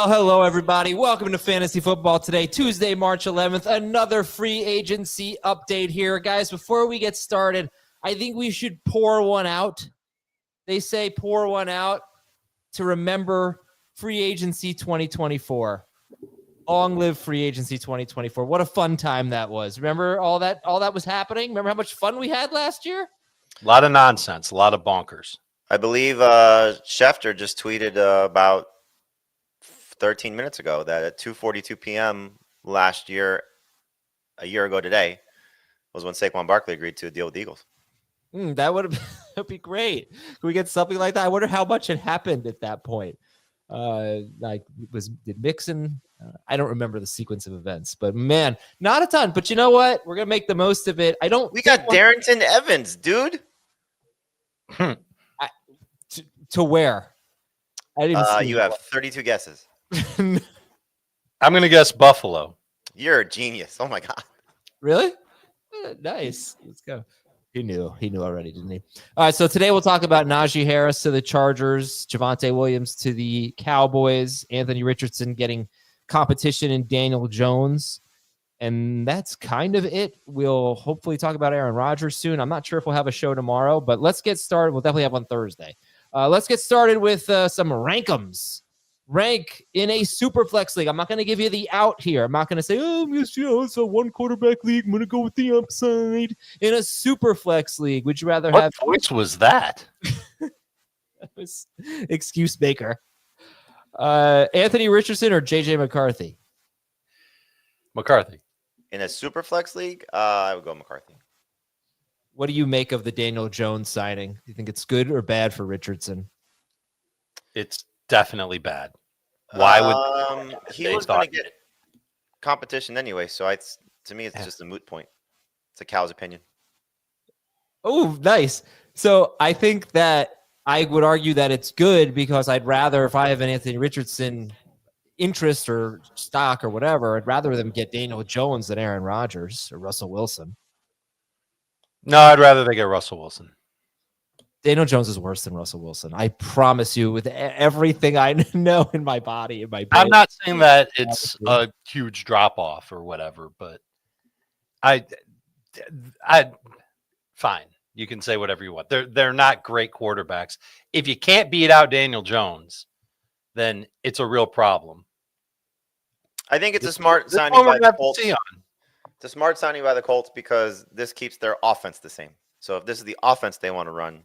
Well, hello, everybody. Welcome to Fantasy Football Today, Tuesday, March 11th. Another free agency update here. Guys, before we get started, I think we should pour one out. They say pour one out to remember free agency 2024. Long live free agency 2024. What a fun time that was. Remember all that was happening? Remember how much fun we had last year? A lot of nonsense, a lot of bonkers. I believe Schefter just tweeted about 13 minutes ago that at 2:42 p.m. last year, a year ago today, was when Saquon Barkley agreed to a deal with the Eagles. That would be great. Can we get something like that? I wonder how much had happened at that point. Did Mixon? I don't remember the sequence of events, but man, not a ton. But you know what? We're gonna make the most of it. We got Darrington Evans, dude. To where? I didn't. See you have 32 guesses. I'm going to guess Buffalo. You're a genius. Oh, my God. Really? Nice. Let's go. He knew already, didn't he? All right, so today we'll talk about Najee Harris to the Chargers, Javonte Williams to the Cowboys, Anthony Richardson getting competition in Daniel Jones, and that's kind of it. We'll hopefully talk about Aaron Rodgers soon. I'm not sure if we'll have a show tomorrow, but let's get started. We'll definitely have one Thursday. Let's get started with some rank'ems. Rank in a super flex league. I'm not going to give you the out here. I'm not going to say, it's a one quarterback league. I'm going to go with the upside. In a super flex league, would you rather have? What voice was that? That was excuse maker. Anthony Richardson or JJ McCarthy? McCarthy. In a super flex league, I would go McCarthy. What do you make of the Daniel Jones signing? Do you think it's good or bad for Richardson? It's definitely bad. Why would he was going to get competition anyway? So to me, it's just a moot point. It's a cow's opinion. Oh, nice. So I think that I would argue that it's good because I'd rather, if I have an Anthony Richardson interest or stock or whatever, I'd rather them get Daniel Jones than Aaron Rodgers or Russell Wilson. No, I'd rather they get Russell Wilson. Daniel Jones is worse than Russell Wilson. I promise you, with everything I know in my body, in my brain. I'm not saying that it's a huge drop off or whatever, but I fine. You can say whatever you want. They're not great quarterbacks. If you can't beat out Daniel Jones, then it's a real problem. I think it's a smart signing by the Colts. It's a smart signing by the Colts because this keeps their offense the same. So if this is the offense they want to run,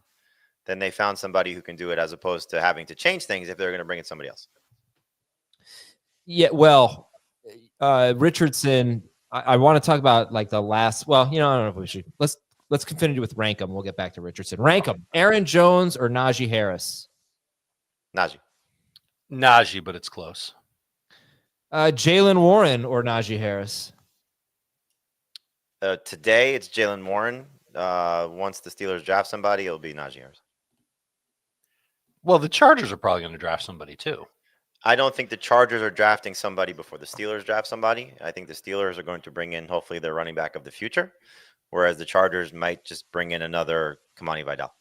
then they found somebody who can do it as opposed to having to change things if they're going to bring in somebody else. Yeah, well, Richardson, I want to talk about like the last. Well, I don't know if we should. Let's continue with rank 'em. We'll get back to Richardson. Rank 'em: Aaron Jones or Najee Harris? Najee, but it's close. Jaylen Warren or Najee Harris? Today it's Jaylen Warren. Once the Steelers draft somebody, it'll be Najee Harris. Well, the Chargers are probably going to draft somebody too. I don't think the Chargers are drafting somebody before the Steelers draft somebody. I think the Steelers are going to bring in, hopefully, their running back of the future, whereas the Chargers might just bring in another Kamani Vidal.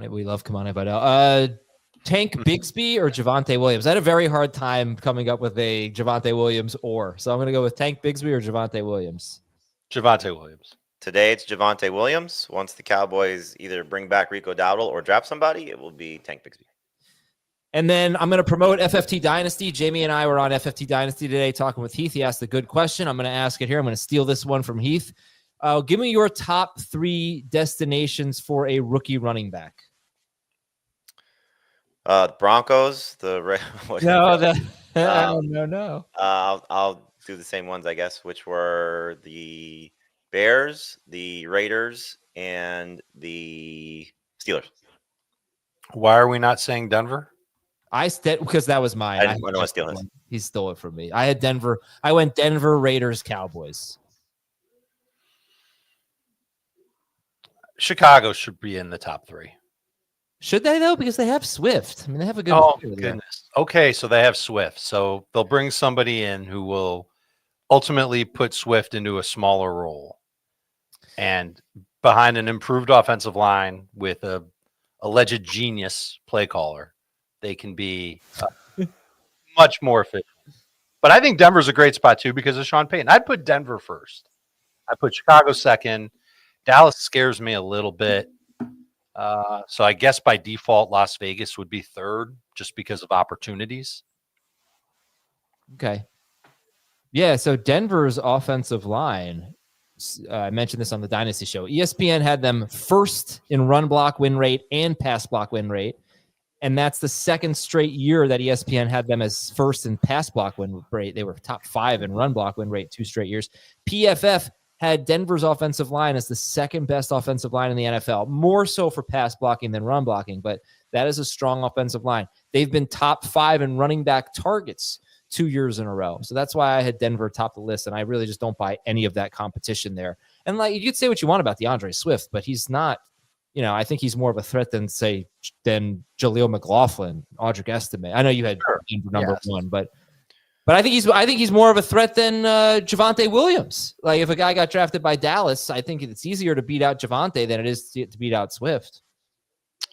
We love Kamani Vidal. Tank Bigsby or Javonte Williams? I had a very hard time coming up with a Javonte Williams so I'm going to go with Tank Bigsby or Javonte Williams. Javonte Williams. Today it's Javonte Williams. Once the Cowboys either bring back Rico Dowdle or draft somebody, it will be Tank Bigsby. And then I'm going to promote FFT Dynasty. Jamie and I were on FFT Dynasty today talking with Heath. He asked a good question. I'm going to ask it here. I'm going to steal this one from Heath. Give me your top 3 destinations for a rookie running back. The Broncos. No. I'll do the same ones, I guess, which were the Bears, the Raiders, and the Steelers. Why are we not saying Denver? Because that was mine. I didn't want to steal his. He stole it from me. I had Denver. I went Denver, Raiders, Cowboys. Chicago should be in the top 3. Should they, though? Because they have Swift. I mean, they have a good. Oh, goodness. Okay, so they have Swift. So they'll bring somebody in who will ultimately put Swift into a smaller role. And behind an improved offensive line with a alleged genius play caller, they can be much more efficient. But I think Denver's a great spot too because of Sean Payton. I'd put Denver first. I put Chicago second. Dallas scares me a little bit. So I guess by default, Las Vegas would be third just because of opportunities. Okay. Yeah, so Denver's offensive line, I mentioned this on the Dynasty Show. ESPN had them first in run block win rate and pass block win rate. And that's the second straight year that ESPN had them as first in pass block win rate. They were top 5 in run block win rate 2 straight years. PFF had Denver's offensive line as the second best offensive line in the NFL, more so for pass blocking than run blocking, but that is a strong offensive line. They've been top 5 in running back targets 2 years in a row. So that's why I had Denver top the list, and I really just don't buy any of that competition there. And like you could say what you want about DeAndre Swift, but he's not, I think he's more of a threat than Jaleel McLaughlin, Audric Estime. I know you had Denver number 1, but I think he's more of a threat than Javonte Williams. Like if a guy got drafted by Dallas, I think it's easier to beat out Javonte than it is to beat out Swift.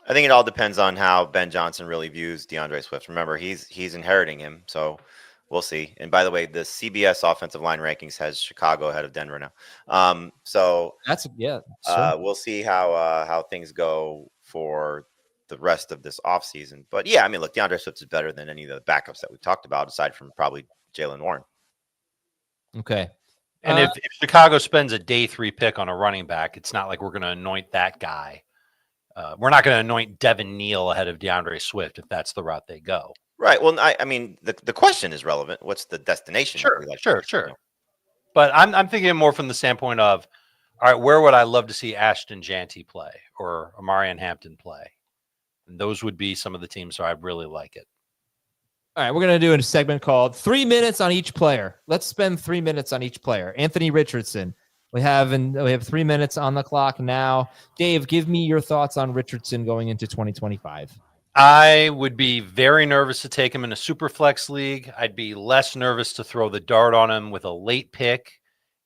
I think it all depends on how Ben Johnson really views DeAndre Swift. Remember, he's inheriting him, so we'll see. And by the way, the CBS offensive line rankings has Chicago ahead of Denver now. So that's sure. We'll see how things go for the rest of this offseason. But yeah, I mean, look, DeAndre Swift is better than any of the backups that we talked about, aside from probably Jaylen Warren. Okay. And if Chicago spends a day 3 pick on a running back, it's not like we're going to anoint that guy. We're not going to anoint Devin Neal ahead of DeAndre Swift if that's the route they go. Right. Well, I mean, the question is relevant. What's the destination? Sure. But I'm thinking more from the standpoint of, all right, where would I love to see Ashton Janty play or Amarian Hampton play? And those would be some of the teams where I'd really like it. All right, we're going to do a segment called 3 minutes on each player. Let's spend 3 minutes on each player. Anthony Richardson. We have 3 minutes on the clock now. Dave, give me your thoughts on Richardson going into 2025. I would be very nervous to take him in a super flex league. I'd be less nervous to throw the dart on him with a late pick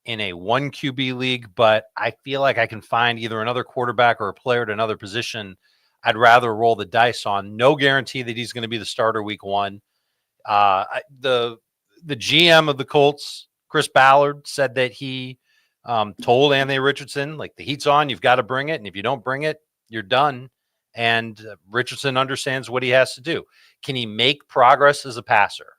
in a 1 QB league, but I feel like I can find either another quarterback or a player at another position I'd rather roll the dice on. No guarantee that he's going to be the starter week 1. The GM of the Colts, Chris Ballard, said that he told Anthony Richardson, like, the heat's on, you've got to bring it. And if you don't bring it, you're done. And Richardson understands what he has to do. Can he make progress as a passer?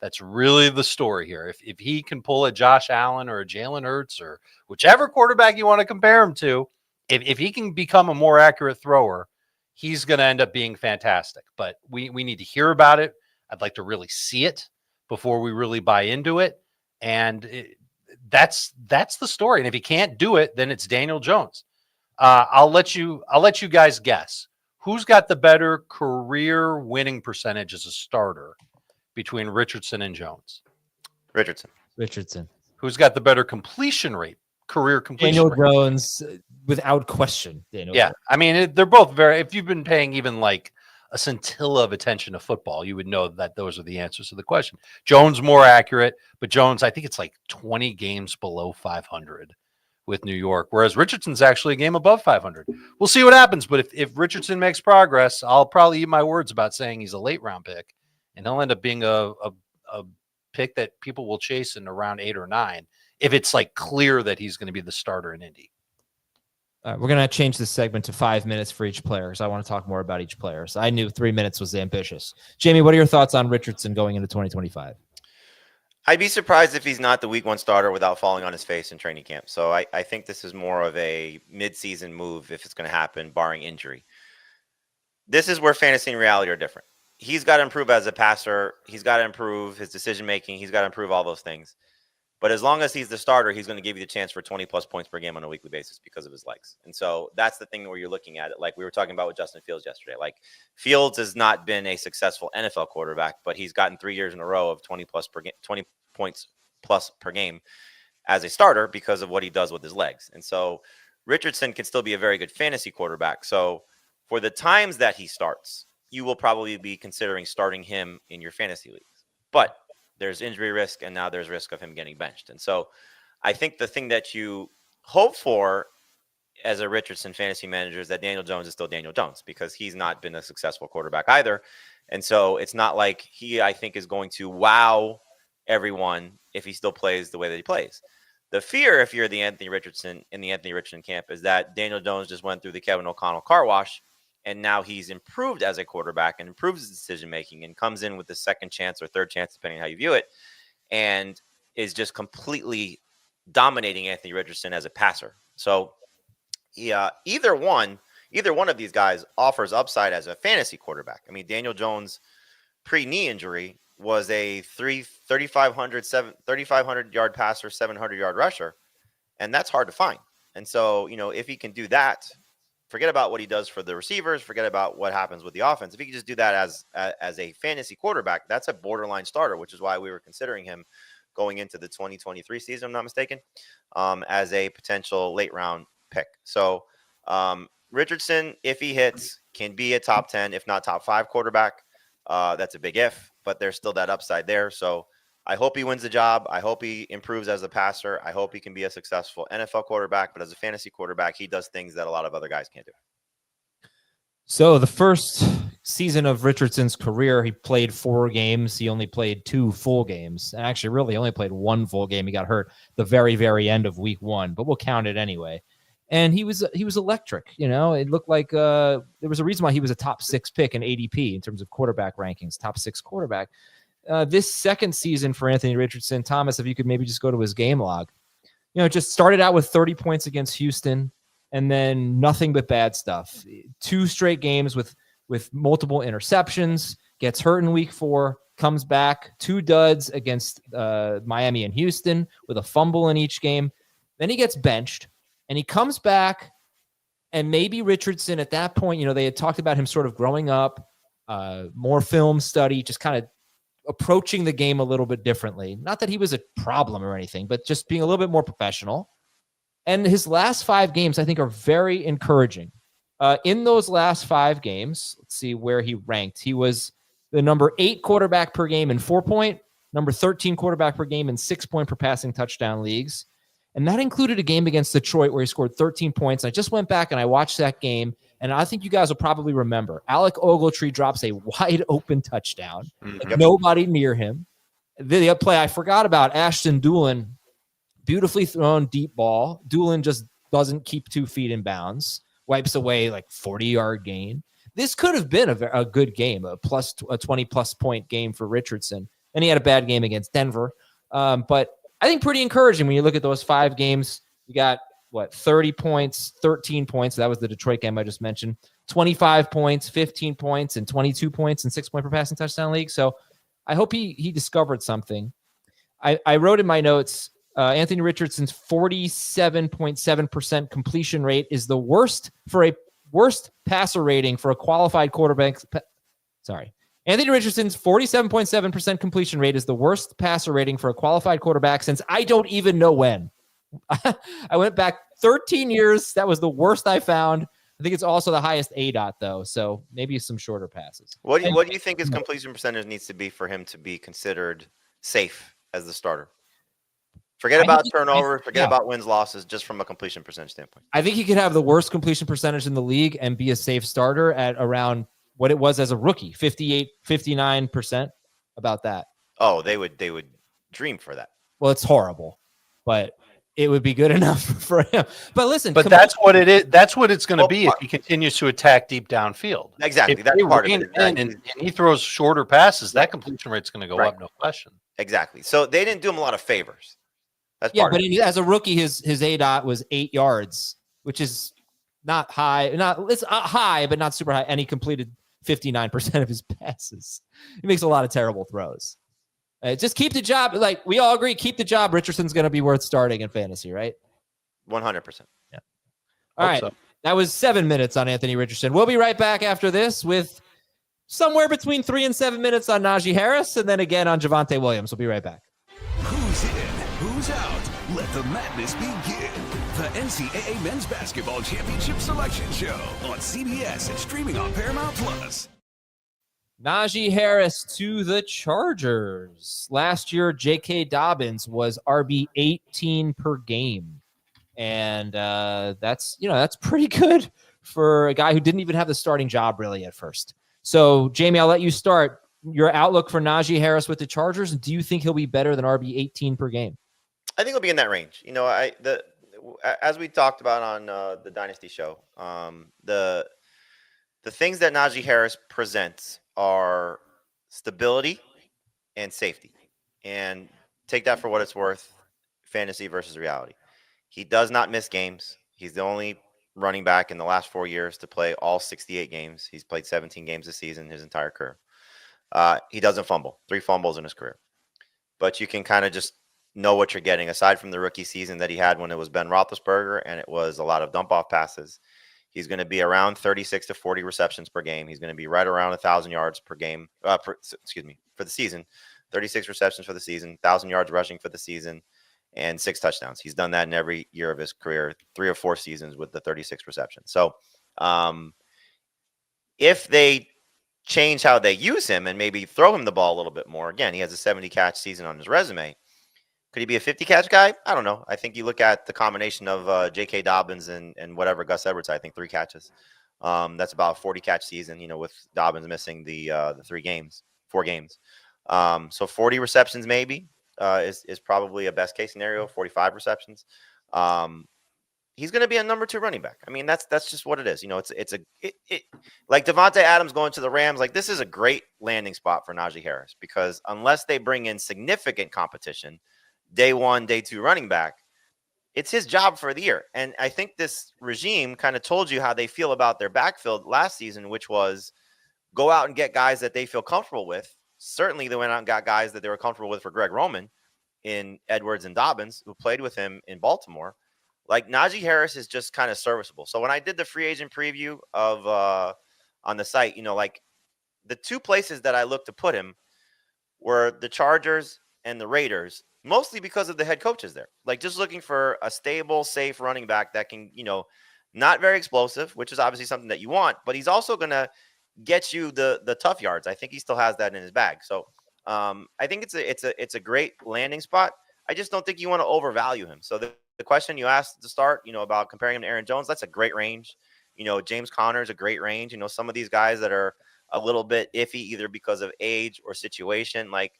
That's really the story here. If he can pull a Josh Allen or a Jalen Hurts or whichever quarterback you want to compare him to, if he can become a more accurate thrower, he's going to end up being fantastic. But we need to hear about it. I'd like to really see it before we really buy into it. And that's the story. And if he can't do it, then it's Daniel Jones. I'll let you guys guess. Who's got the better career winning percentage as a starter between Richardson and Jones? Richardson. Who's got the better completion rate? Career completion Daniel rate? Jones, without question. Yeah. I mean, they're both very, if you've been paying even like a scintilla of attention to football, you would know that those are the answers to the question. Jones more accurate, but Jones, I think it's like 20 games below 500 with New York, whereas Richardson's actually a game above 500. We'll see what happens, but if Richardson makes progress, I'll probably eat my words about saying he's a late round pick, and he'll end up being a pick that people will chase in around 8 or 9 if it's like clear that he's going to be the starter in Indy. All right, we're going to change this segment to 5 minutes for each player because I want to talk more about each player. So I knew 3 minutes was ambitious. Jamie, what are your thoughts on Richardson going into 2025? I'd be surprised if he's not the week 1 starter without falling on his face in training camp. So I think this is more of a midseason move if it's going to happen, barring injury. This is where fantasy and reality are different. He's got to improve as a passer. He's got to improve his decision-making. He's got to improve all those things. But as long as he's the starter, he's going to give you the chance for 20-plus points per game on a weekly basis because of his legs. And so that's the thing where you're looking at it. Like we were talking about with Justin Fields yesterday. Like Fields has not been a successful NFL quarterback, but he's gotten 3 years in a row of 20 points plus per game as a starter because of what he does with his legs. And so Richardson can still be a very good fantasy quarterback. So for the times that he starts, you will probably be considering starting him in your fantasy leagues. But there's injury risk, and now there's risk of him getting benched. And so I think the thing that you hope for as a Richardson fantasy manager is that Daniel Jones is still Daniel Jones because he's not been a successful quarterback either. And so it's not like he, I think, is going to wow everyone if he still plays the way that he plays. The fear, if you're the Anthony Richardson in the Anthony Richardson camp, is that Daniel Jones just went through the Kevin O'Connell car wash, and now he's improved as a quarterback and improves his decision making and comes in with the second chance or third chance, depending on how you view it, and is just completely dominating Anthony Richardson as a passer. So yeah, either one of these guys offers upside as a fantasy quarterback. I mean, Daniel Jones pre-knee injury was a 3,500 yard passer, 700 yard rusher. And that's hard to find. And so, if he can do that, forget about what he does for the receivers, forget about what happens with the offense. If he can just do that as a fantasy quarterback, that's a borderline starter, which is why we were considering him going into the 2023 season, if I'm not mistaken, as a potential late round pick. So Richardson, if he hits, can be a top 10, if not top 5 quarterback. That's a big if, but there's still that upside there. So I hope he wins the job. I hope he improves as a passer. I hope he can be a successful NFL quarterback, but as a fantasy quarterback, he does things that a lot of other guys can't do. So the first season of Richardson's career, he played 4 games. He only played 2 full games. And actually, really only played 1 full game. He got hurt the very, very end of week 1, but we'll count it anyway. And he was electric. It looked like there was a reason why he was a top 6 pick in ADP in terms of quarterback rankings, top 6 quarterback. This second season for Anthony Richardson, Thomas, if you could maybe just go to his game log, just started out with 30 points against Houston and then nothing but bad stuff. 2 straight games with multiple interceptions, gets hurt in week 4, comes back, 2 duds against Miami and Houston with a fumble in each game. Then he gets benched. And he comes back, and maybe Richardson at that point, they had talked about him sort of growing up, more film study, just kind of approaching the game a little bit differently. Not that he was a problem or anything, but just being a little bit more professional. And his last 5 games, I think, are very encouraging. In those last 5 games, let's see where he ranked. He was the number 8 quarterback per game in 4-point, number 13 quarterback per game in 6-point per passing touchdown leagues. And that included a game against Detroit where he scored 13 points. I just went back and I watched that game, and I think you guys will probably remember. Alec Ogletree drops a wide open touchdown. Mm-hmm. Nobody near him. The play I forgot about, Ashton Doolin, beautifully thrown deep ball. Doolin just doesn't keep 2 feet in bounds, wipes away like 40-yard gain. This could have been a good game, a 20-plus point game for Richardson. And he had a bad game against Denver. But I think pretty encouraging when you look at those 5 games. You got, 30 points, 13 points. That was the Detroit game I just mentioned. 25 points, 15 points, and 22 points in 6-point per passing touchdown league. So I hope he discovered something. I wrote in my notes, Anthony Richardson's 47.7% completion rate is the worst passer rating for a qualified quarterback. Anthony Richardson's 47.7% completion rate is the worst passer rating for a qualified quarterback since I don't even know when. I went back 13 years. That was the worst I found. I think it's also the highest ADOT, though, so maybe some shorter passes. What do you think his completion percentage needs to be for him to be considered safe as the starter? Forget about turnovers, forget about wins, losses, just from a completion percentage standpoint. I think he could have the worst completion percentage in the league and be a safe starter at around what it was as a rookie, 58, 59%, about that. Oh, they would dream for that. Well, it's horrible, but it would be good enough for him. But listen, that's what it is. That's what it's going to be if he continues to attack deep downfield. Exactly. That's part of it. And he throws shorter passes, that completion rate's going to go up, no question. Exactly. So they didn't do him a lot of favors. That's part of it. As a rookie, his ADOT was 8 yards, which is not high. It's high, but not super high. And he completed 59% of his passes. He makes a lot of terrible throws. Just keep the job. Like we all agree, keep the job. Richardson's going to be worth starting in fantasy, right? 100%. Yeah. All right. So. That was 7 minutes on Anthony Richardson. We'll be right back after this with somewhere between 3 and 7 minutes on Najee Harris, and then again on Javonte Williams. We'll be right back. Who's in? Who's out? Let the madness begin. The NCAA Men's Basketball Championship Selection Show on CBS and streaming on Paramount Plus. Najee Harris to the Chargers. Last year, J.K. Dobbins was RB 18 per game. And that's pretty good for a guy who didn't even have the starting job really at first. So, Jamie, I'll let you start. Your outlook for Najee Harris with the Chargers, and do you think he'll be better than RB 18 per game? I think he'll be in that range. As we talked about on the Dynasty show, the things that Najee Harris presents are stability and safety. And take that for what it's worth, fantasy versus reality. He does not miss games. He's the only running back in the last 4 years to play all 68 games. He's played 17 games this season, his entire career. He doesn't fumble, 3 fumbles in his career. But you can kind of just know what you're getting, aside from the rookie season that he had when it was Ben Roethlisberger and it was a lot of dump-off passes. He's going to be around 36 to 40 receptions per game. He's going to be right around 1,000 yards per game, for the season. 36 receptions for the season, 1,000 yards rushing for the season, and 6 touchdowns. He's done that in every year of his career, 3 or 4 seasons with the 36 receptions. So if they change how they use him and maybe throw him the ball a little bit more, again, he has a 70-catch season on his resume. Could he be a 50-catch guy? I don't know. I think you look at the combination of J.K. Dobbins and whatever Gus Edwards, I think 3 catches. That's about a 40-catch season, with Dobbins missing the 4 games. So 40 receptions maybe is probably a best-case scenario, 45 receptions. He's going to be a number 2 running back. I mean, that's just what it is. It's like Davante Adams going to the Rams. Like, this is a great landing spot for Najee Harris, because unless they bring in significant competition, day 1, day 2 running back, it's his job for the year. And I think this regime kind of told you how they feel about their backfield last season, which was go out and get guys that they feel comfortable with. Certainly they went out and got guys that they were comfortable with for Greg Roman in Edwards and Dobbins, who played with him in Baltimore. Like, Najee Harris is just kind of serviceable. So when I did the free agent preview of on the site, like, the 2 places that I looked to put him were the Chargers and the Raiders, mostly because of the head coaches there. Like, just looking for a stable, safe running back that can, not very explosive, which is obviously something that you want, but he's also going to get you the tough yards. I think he still has that in his bag. So I think it's a great landing spot. I just don't think you want to overvalue him. So the question you asked to start, about comparing him to Aaron Jones, that's a great range. James Conner is a great range. Some of these guys that are a little bit iffy, either because of age or situation, like,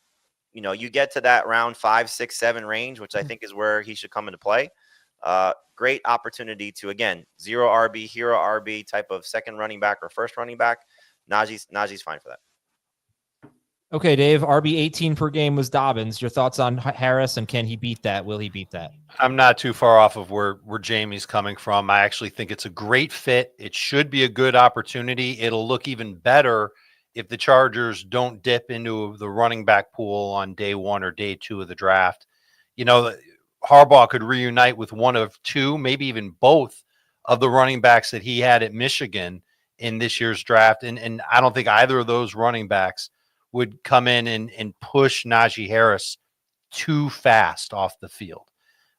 you get to that round 5, 6, 7 range, which I think is where he should come into play. Great opportunity to, again, 0 RB, hero RB type of second running back or first running back. Najee's fine for that. Okay, Dave, RB 18 per game was Dobbins. Your thoughts on Harris, and can he beat that? Will he beat that? I'm not too far off of where Jamie's coming from. I actually think it's a great fit. It should be a good opportunity. It'll look even better if the Chargers don't dip into the running back pool on day 1 or day 2 of the draft. Harbaugh could reunite with one of 2, maybe even both of the running backs that he had at Michigan in this year's draft. And I don't think either of those running backs would come in and push Najee Harris too fast off the field.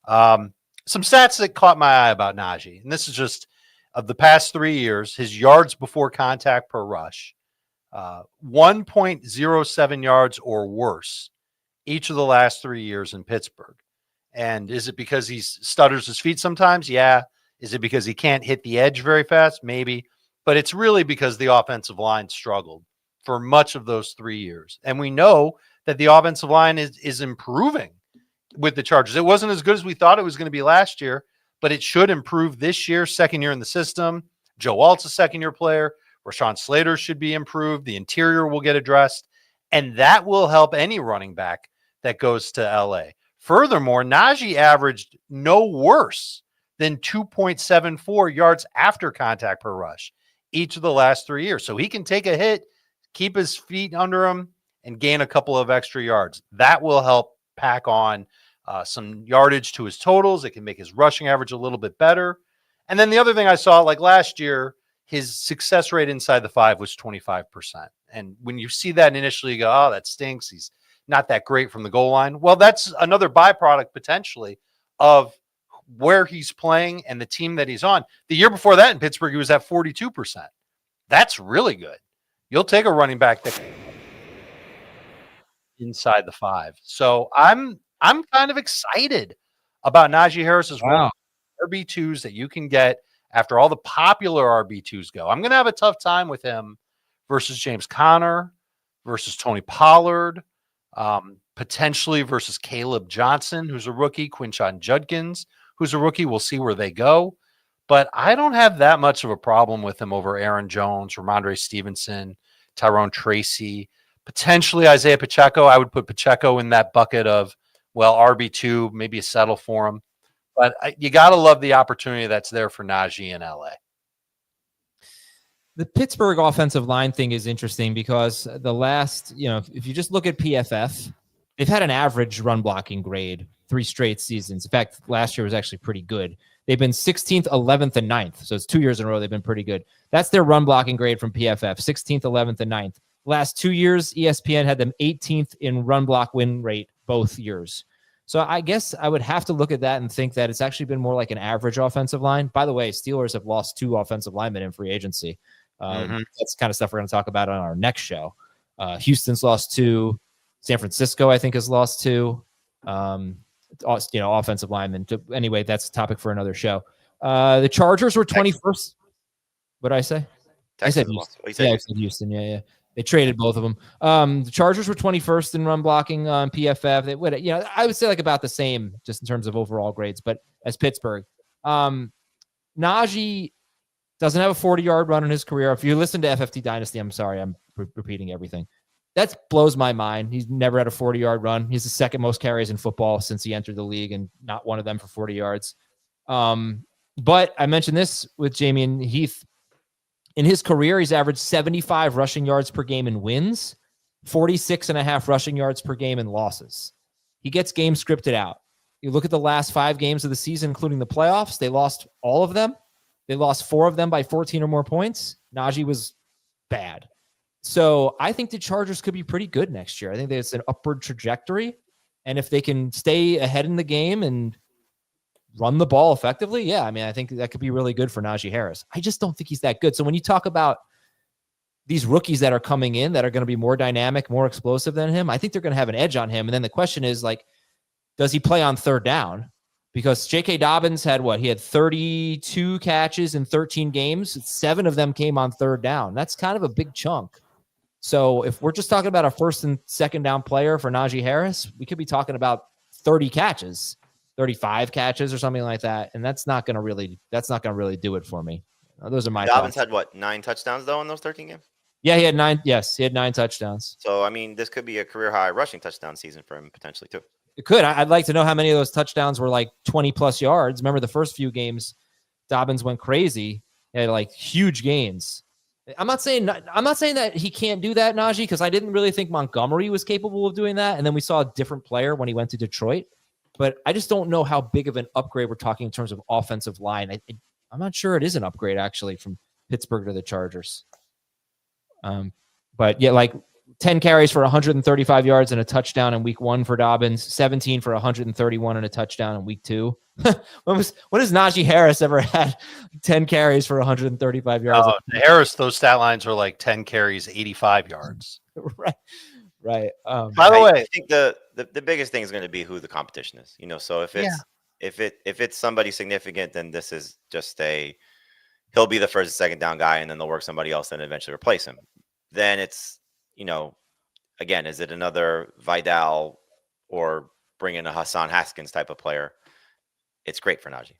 Some stats that caught my eye about Najee, and this is just of the past 3 years, his yards before contact per rush, 1.07 yards or worse each of the last 3 years in Pittsburgh. And is it because he stutters his feet sometimes? Yeah. Is it because he can't hit the edge very fast? Maybe. But it's really because the offensive line struggled for much of those 3 years. And we know that the offensive line is improving with the Chargers. It wasn't as good as we thought it was going to be last year, but it should improve this year, second year in the system. Joe Alt's a second-year player. Rashawn Slater should be improved. The interior will get addressed. And that will help any running back that goes to L.A. Furthermore, Najee averaged no worse than 2.74 yards after contact per rush each of the last 3 years. So he can take a hit, keep his feet under him, and gain a couple of extra yards. That will help pack on some yardage to his totals. It can make his rushing average a little bit better. And then the other thing I saw, like last year, his success rate inside the 5 was 25%. And when you see that initially, you go, oh, that stinks. He's not that great from the goal line. Well, that's another byproduct potentially of where he's playing and the team that he's on. The year before that in Pittsburgh, he was at 42%. That's really good. You'll take a running back that inside the 5. So I'm kind of excited about Najee Harris as well. RB2s that you can get after all the popular RB2s go. I'm going to have a tough time with him versus James Conner, versus Tony Pollard, potentially versus Caleb Johnson, who's a rookie, Quinshon Judkins, who's a rookie. We'll see where they go. But I don't have that much of a problem with him over Aaron Jones, Ramondre Stevenson, Tyrone Tracy, potentially Isaiah Pacheco. I would put Pacheco in that bucket of, well, RB2, maybe a settle for him. But you got to love the opportunity that's there for Najee in LA. The Pittsburgh offensive line thing is interesting because the last, if you just look at PFF, they've had an average run blocking grade 3 straight seasons. In fact, last year was actually pretty good. They've been 16th, 11th, and 9th. So it's 2 years in a row they've been pretty good. That's their run blocking grade from PFF, 16th, 11th, and 9th. Last 2 years, ESPN had them 18th in run block win rate both years. So I guess I would have to look at that and think that it's actually been more like an average offensive line. By the way, Steelers have lost 2 offensive linemen in free agency. That's kind of stuff we're going to talk about on our next show. Houston's lost 2. San Francisco, I think, has lost 2. Offensive linemen. Anyway, that's a topic for another show. The Chargers were 21st. What did I say? I said Houston. I said Houston. Yeah. They traded both of them. The Chargers were 21st in run blocking on PFF. They would, I would say like about the same just in terms of overall grades, but as Pittsburgh. Najee doesn't have a 40-yard run in his career. If you listen to FFT Dynasty, I'm sorry, I'm repeating everything. That blows my mind. He's never had a 40-yard run. He's the second most carries in football since he entered the league, and not one of them for 40 yards. But I mentioned this with Jamie and Heath. In his career, he's averaged 75 rushing yards per game in wins, 46.5 rushing yards per game in losses. He gets games scripted out. You look at the last 5 games of the season, including the playoffs, they lost all of them. They lost 4 of them by 14 or more points. Najee was bad. So I think the Chargers could be pretty good next year. I think there's an upward trajectory. And if they can stay ahead in the game and run the ball effectively, I think that could be really good for Najee Harris. I just don't think he's that good. So when you talk about these rookies that are coming in that are going to be more dynamic, more explosive than him, I think they're going to have an edge on him. And then the question is, does he play on third down? Because J.K. Dobbins had He had 32 catches in 13 games. 7 of them came on third down. That's kind of a big chunk. So if we're just talking about a first and second down player for Najee Harris, we could be talking about 30 catches, 35 catches or something like that. And that's not going to really do it for me. Those are my Dobbins thoughts. had 9 touchdowns though in those 13 games? Yeah, he had 9. Yes, he had 9 touchdowns. So, this could be a career high rushing touchdown season for him potentially too. It could. I'd like to know how many of those touchdowns were 20 plus yards. Remember the first few games, Dobbins went crazy. He had huge gains. I'm not saying that he can't do that, Najee, because I didn't really think Montgomery was capable of doing that. And then we saw a different player when he went to Detroit. But I just don't know how big of an upgrade we're talking in terms of offensive line. I'm not sure it is an upgrade, actually, from Pittsburgh to the Chargers. But yeah, 10 carries for 135 yards and a touchdown in week 1 for Dobbins, 17 for 131 and a touchdown in week 2. When has Najee Harris ever had 10 carries for 135 yards? Harris, those stat lines are 10 carries, 85 yards. Right. By the way, I think the biggest thing is going to be who the competition is. So if it's somebody significant, then this is just he'll be the first and second down guy, and then they'll work somebody else and eventually replace him. Then it's again, is it another Vidal or bring in a Hassan Haskins type of player? It's great for Najee.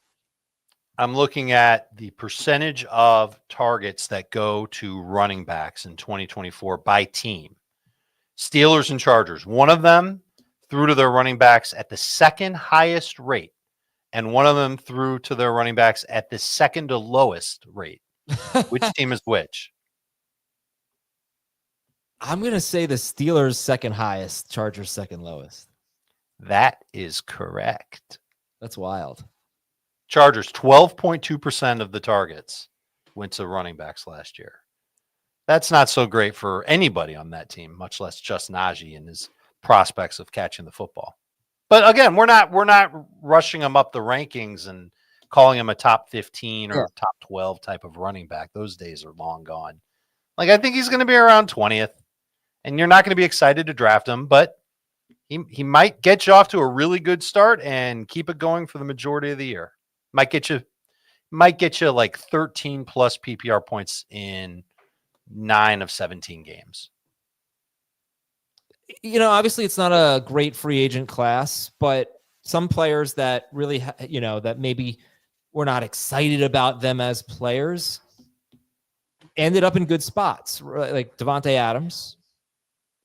I'm looking at the percentage of targets that go to running backs in 2024 by team. Steelers and Chargers. One of them threw to their running backs at the second highest rate, and one of them threw to their running backs at the second to lowest rate. Which team is which? I'm going to say the Steelers second highest, Chargers second lowest. That is correct. That's wild. Chargers, 12.2% of the targets went to running backs last year. That's not so great for anybody on that team, much less just Najee and his prospects of catching the football. But again, we're not rushing him up the rankings and calling him a top 15 or top 12 type of running back. Those days are long gone. I think he's going to be around 20th, and you're not going to be excited to draft him, but he might get you off to a really good start and keep it going for the majority of the year. Might get you like 13 plus PPR points in 9 of 17 games. Obviously it's not a great free agent class, but some players that really, that maybe we're not excited about them as players ended up in good spots. Like Davante Adams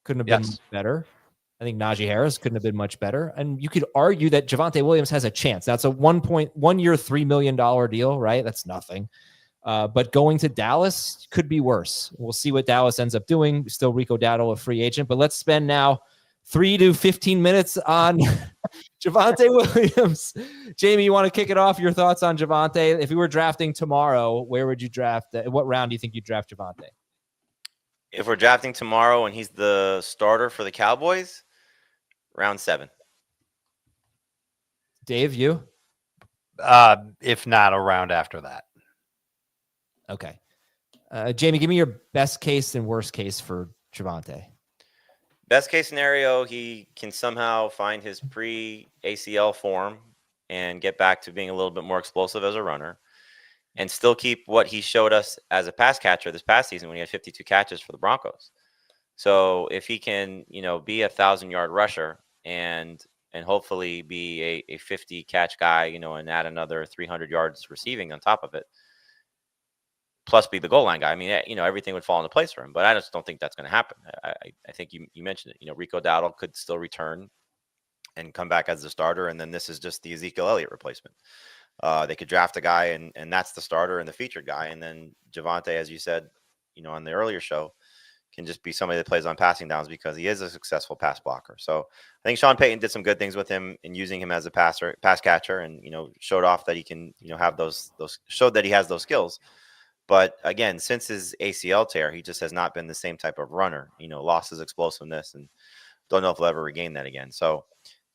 couldn't have been better. I think Najee Harris couldn't have been much better. And you could argue that Javonte Williams has a chance. That's a 1 year, $3 million deal, right? That's nothing. But going to Dallas could be worse. We'll see what Dallas ends up doing. Still Rico Dowdle, a free agent. But let's spend now 3 to 15 minutes on Javonte Williams. Jamie, you want to kick it off? Your thoughts on Javonte? If you were drafting tomorrow, where would you draft? What round do you think you'd draft Javonte? If we're drafting tomorrow and he's the starter for the Cowboys, round 7. Dave, you? If not, a round after that. Okay. Jamie, give me your best case and worst case for Javonte. Best case scenario, he can somehow find his pre-ACL form and get back to being a little bit more explosive as a runner and still keep what he showed us as a pass catcher this past season when he had 52 catches for the Broncos. So if he can, be a 1,000-yard rusher and hopefully be a 50 catch guy, and add another 300 yards receiving on top of it, plus be the goal line guy. I mean, everything would fall into place for him, but I just don't think that's going to happen. I think you mentioned it. Rico Dowdle could still return and come back as the starter, and then this is just the Ezekiel Elliott replacement. They could draft a guy, and that's the starter and the featured guy, and then Javonte, as you said, on the earlier show, can just be somebody that plays on passing downs because he is a successful pass blocker. So I think Sean Payton did some good things with him in using him as a pass catcher, and showed off that he can have showed that he has those skills. But again, since his ACL tear, he just has not been the same type of runner. Lost his explosiveness, and don't know if he'll ever regain that again. So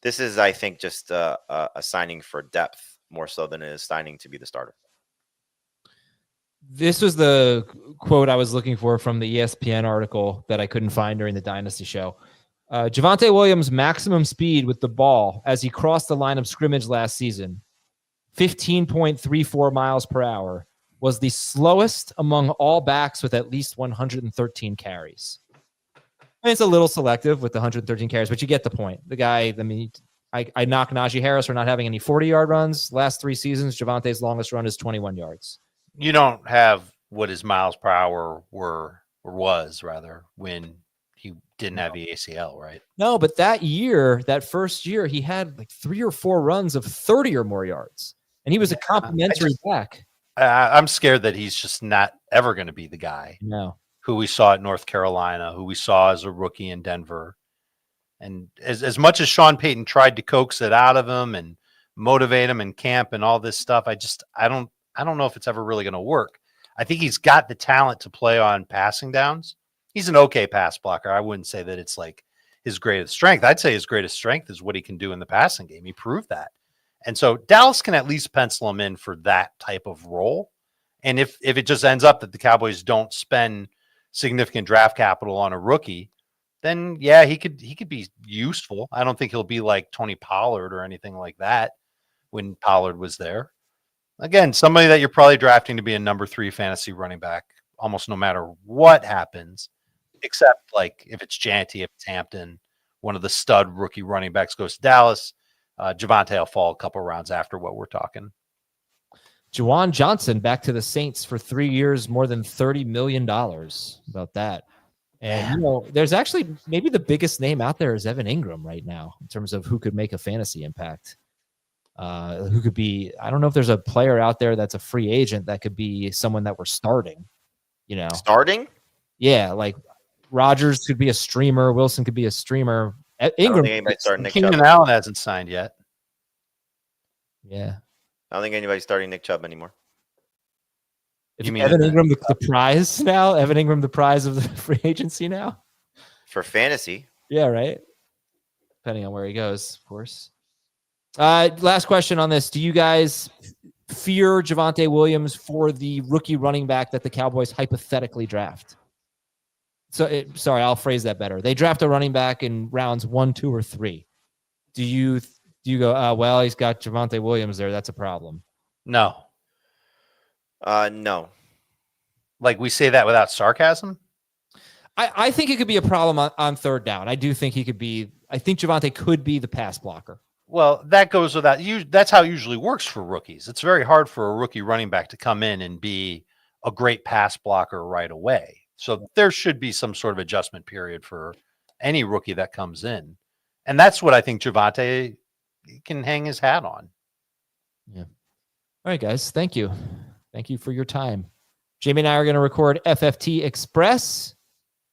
this is, I think, just a signing for depth more so than it is signing to be the starter. This was the quote I was looking for from the ESPN article that I couldn't find during the Dynasty show. Javonte Williams' maximum speed with the ball as he crossed the line of scrimmage last season, 15.34 miles per hour, was the slowest among all backs with at least 113 carries. And it's a little selective with the 113 carries, but you get the point. The guy, I knock Najee Harris for not having any 40-yard runs. Last 3 seasons, Javonte's longest run is 21 yards. You don't have what his miles per hour was when he didn't have the ACL, right? No, but that first year, he had like 3 or 4 runs of 30 or more yards, and he was a complimentary back. I'm scared that he's just not ever going to be the guy who we saw at North Carolina, who we saw as a rookie in Denver. And as much as Sean Payton tried to coax it out of him and motivate him in camp and all this stuff, I don't know if it's ever really going to work. I think he's got the talent to play on passing downs. He's an okay pass blocker. I wouldn't say that it's like his greatest strength. I'd say his greatest strength is what he can do in the passing game. He proved that. And so Dallas can at least pencil him in for that type of role. And if it just ends up that the Cowboys don't spend significant draft capital on a rookie, then he could be useful. I don't think he'll be like Tony Pollard or anything like that when Pollard was there. Again, somebody that you're probably drafting to be a number 3 fantasy running back almost no matter what happens, except like if it's Janty, if it's Hampton, one of the stud rookie running backs goes to Dallas. Javonte will fall a couple rounds after what we're talking. Juwan Johnson back to the Saints for 3 years, more than $30 million. About that. And, there's actually maybe the biggest name out there is Evan Ingram right now in terms of who could make a fantasy impact. Who could be, I don't know if there's a player out there that's a free agent that could be someone that we're starting, Starting? Yeah, like Rodgers could be a streamer. Wilson could be a streamer. Ingram. Keenan Allen hasn't signed yet. Yeah. I don't think anybody's starting Nick Chubb anymore. You mean Evan Ingram the prize now? Evan Ingram the prize of the free agency now? For fantasy. Yeah, right. Depending on where he goes, of course. Last question on this. Do you guys fear Javonte Williams for the rookie running back that the Cowboys hypothetically draft? Sorry, I'll phrase that better. They draft a running back in rounds 1, 2, or 3. Do you go, well, he's got Javonte Williams there. That's a problem. No. No. Like we say that without sarcasm? I think it could be a problem on third down. I do think he could be. I think Javonte could be the pass blocker. Well, that goes without you. That's how it usually works for rookies. It's very hard for a rookie running back to come in and be a great pass blocker right away. So there should be some sort of adjustment period for any rookie that comes in. And that's what I think Javonte can hang his hat on. Yeah. All right, guys. Thank you. Thank you for your time. Jamie and I are going to record FFT Express.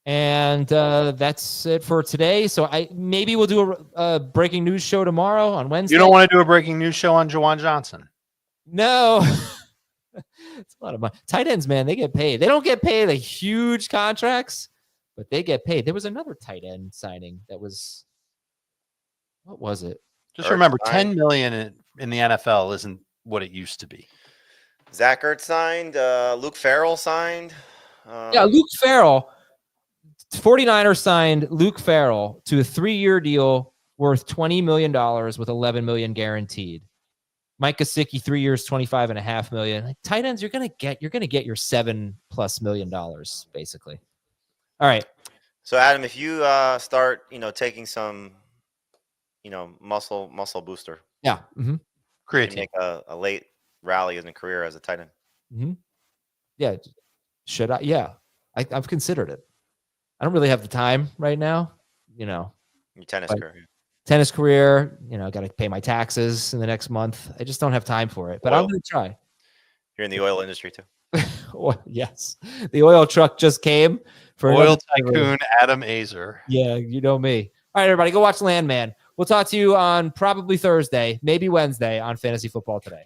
And that's it for today. So maybe we'll do a breaking news show tomorrow on Wednesday. You don't want to do a breaking news show on Jawan Johnson? No. It's a lot of money. Tight ends, man, they get paid. They don't get paid the huge contracts, but they get paid. There was another tight end signing that was, what was it? Just remember, $10 million in the NFL isn't what it used to be. Zach Ertz signed. Luke Farrell signed. Yeah, Luke Farrell. 49ers signed Luke Farrell to a 3-year deal worth $20 million with $11 million guaranteed. Mike Gesicki, 3 years, $25.5 million. Like, tight ends, you're gonna get your $7+ million basically. All right. So Adam, if you start, taking some, muscle booster. Yeah. Mm-hmm. Creatine. Make a late rally in a career as a tight end. Mm-hmm. Yeah. Should I? Yeah. I've considered it. I don't really have the time right now, Your tennis career. Tennis career, got to pay my taxes in the next month. I just don't have time for it, but I'm going to try. You're in the oil industry too. Well, yes. The oil truck just came for oil tycoon Adam Azer. Yeah, you know me. All right, everybody, go watch Landman. We'll talk to you on probably Thursday, maybe Wednesday on Fantasy Football Today.